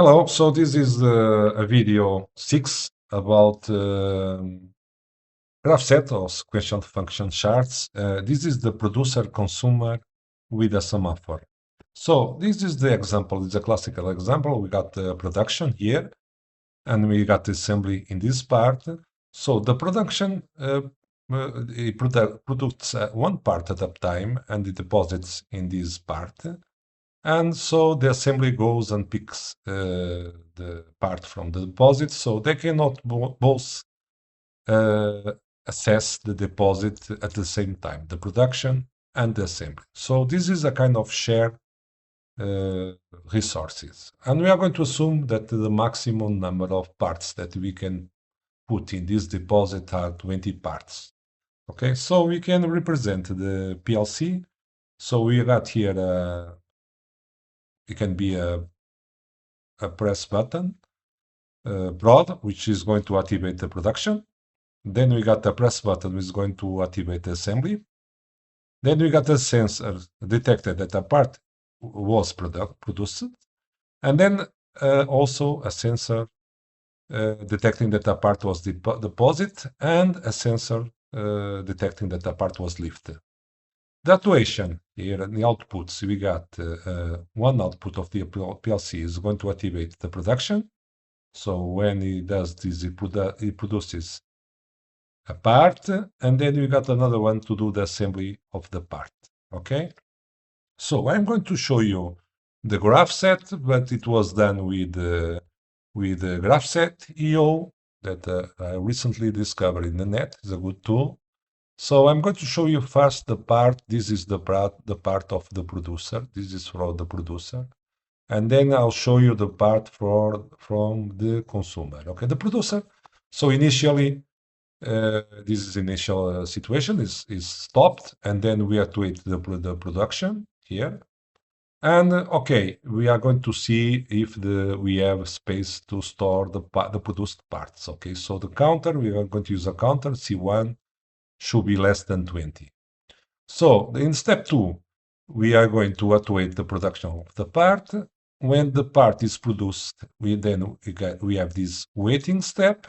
Hello, so this is a video 6 about Grafcet or sequential function charts. This is the producer consumer with a semaphore. So this is the example, it's a classical example. We got the production here and we got the assembly in this part. So the production it produces one part at a time and it deposits in this part. And so the assembly goes and picks the part from the deposit, so they cannot both assess the deposit at the same time, the production and the assembly. So this is a kind of shared resources. And we are going to assume that the maximum number of parts that we can put in this deposit are 20 parts. Okay, so we can represent the PLC. So we got here it can be a press button prod, which is going to activate the production. Then we got a press button, which is going to activate the assembly. Then we got a sensor detected that a part was produced. And then also a sensor detecting that a part was deposited and a sensor detecting that a part was lifted. The actuation here in the outputs, we got one output of the PLC is going to activate the production. So when he does this, he produces a part, and then we got another one to do the assembly of the part. Okay. So I'm going to show you the Grafcet, but it was done with the Grafcet EO that I recently discovered in the net. It's a good tool. So I'm going to show you first the part. This is the part of the producer. This is for the producer. And then I'll show you the part from the consumer. Okay, the producer. So initially, this is initial situation is stopped, and then we activate the production here. And okay, we are going to see if we have space to store the produced parts. Okay, so the counter, we are going to use a counter C1 should be less than 20. So in step 2, we are going to activate the production of the part. When the part is produced, we have this waiting step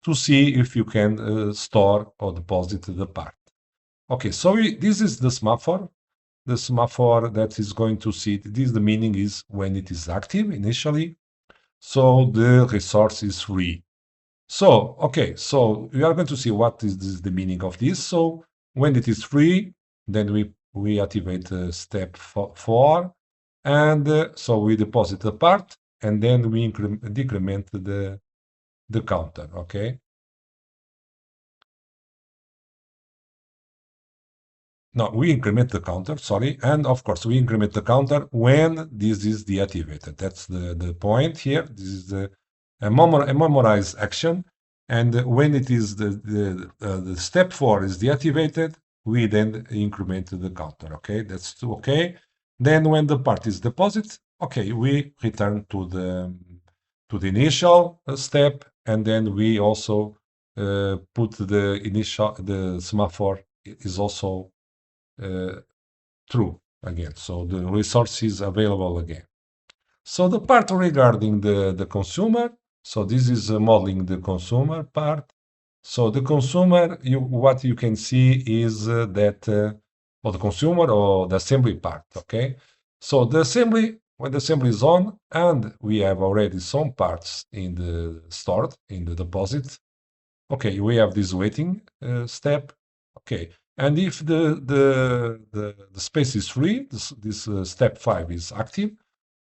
to see if you can store or deposit the part. Okay, so this is the semaphore. The semaphore that is going to see, the meaning is when it is active initially, so the resource is free. So, okay, so we are going to see what is the meaning of this. So when it is free, then we activate step 4, and so we deposit the part, and then we decrement the counter, okay? No, we increment the counter, sorry, and of course we increment the counter when this is deactivated. That's the point here. This is a memorized action. And when it is the step 4 is deactivated, we then increment the counter. Okay, that's okay. Then when the part is deposited, okay, we return to the initial step, and then we also put the semaphore is also true again. So the resource is available again. So the part regarding the consumer. So this is modeling the consumer part. So the consumer, what you can see is that, or the consumer or the assembly part, okay? So the assembly, when the assembly is on, and we have already some parts stored in the deposit, okay, we have this waiting step, okay. And if the space is free, this step 5 is active,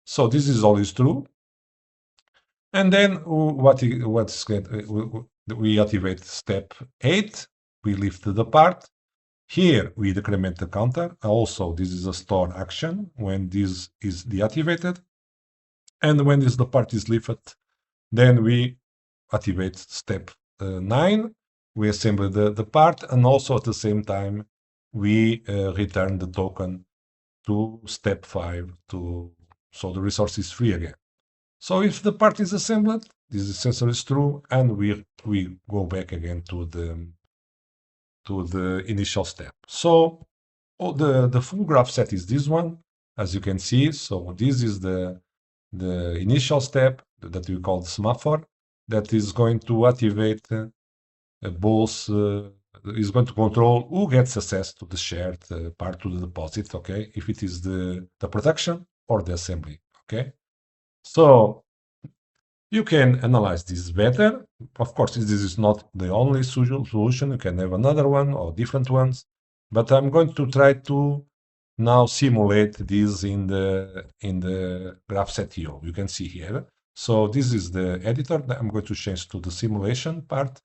so this is always true. And then we activate step 8, we lift the part. Here we decrement the counter. Also, this is a store action when this is deactivated. And when the part is lifted, then we activate step 9. We assemble the part, and also at the same time we return the token to step 5 so the resource is free again. So if the part is assembled, this sensor is true, and we go back again to the initial step. So the full graph set is this one, as you can see. So this is the the initial step that we call semaphore, that is going to activate both, is going to control who gets access to the shared part to the deposit, okay, if it is the production or the assembly, okay. So you can analyze this better. Of course, this is not the only solution. You can have another one or different ones, but I'm going to try to now simulate this in the Grafcet IO. You can see here. So this is the editor that I'm going to change to the simulation part.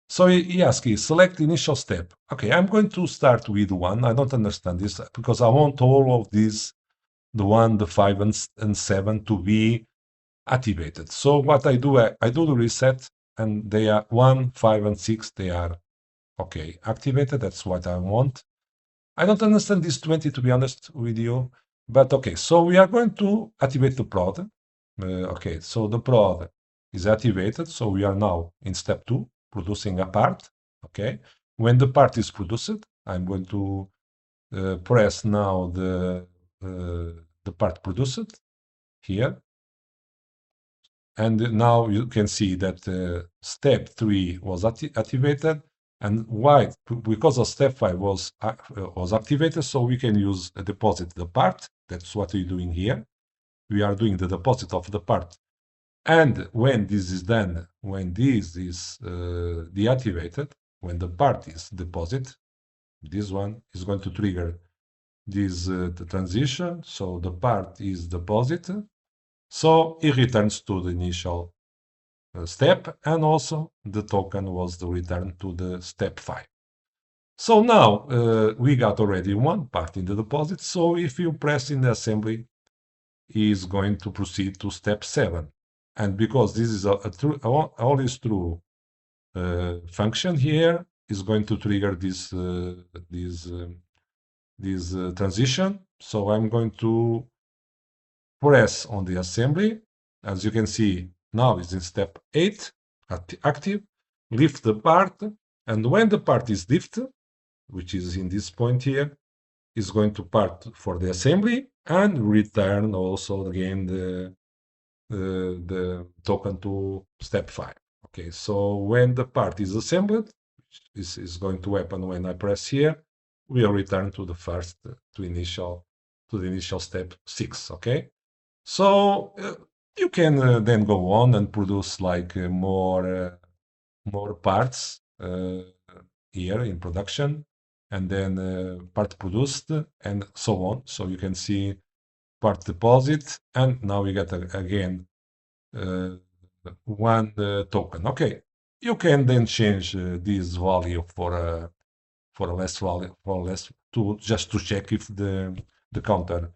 So he asks you, select initial step. Okay, I'm going to start with 1. I don't understand this because I want all of these, the 1, the 5, and 7 to be activated. So what I do, I do the reset, and they are 1, 5, and 6. They are okay activated. That's what I want. I don't understand this 20, to be honest with you, but okay. So we are going to activate the prod. Okay, so the prod is activated. So we are now in step 2, producing a part. Okay, when the part is produced, I'm going to press now the part produced here. And now you can see that step 3 was activated, and why? Because of step 5 was activated, so we can use a deposit the part. That's what we're doing here. We are doing the deposit of the part. And when this is done, when this is deactivated, when the part is deposited, this one is going to trigger this the transition. So the part is deposited. So it returns to the initial step, and also the token was the return to the step 5. So now we got already one part in the deposit. So if you press in the assembly, is going to proceed to step 7. And because this is a true, always true function here, is going to trigger this transition. So I'm going to press on the assembly. As you can see, now it's in step 8, active, lift the part, and when the part is lifted, which is in this point here, is going to part for the assembly and return also again the token to step 5. Okay, so when the part is assembled, which is going to happen when I press here, we'll return to the first, to the initial step 6. Okay, so you can then go on and produce like more parts here in production, and then part produced, and so on. So you can see part deposit, and now we get again one token. Okay, you can then change this value for a less value, for less, to just to check if the counter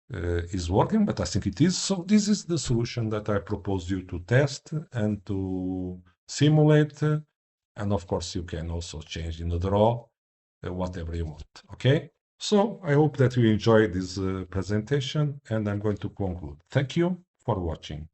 is working, but I think it is. So this is the solution that I propose you to test and to simulate. And of course, you can also change in the draw whatever you want. Okay. So I hope that you enjoyed this presentation, and I'm going to conclude. Thank you for watching.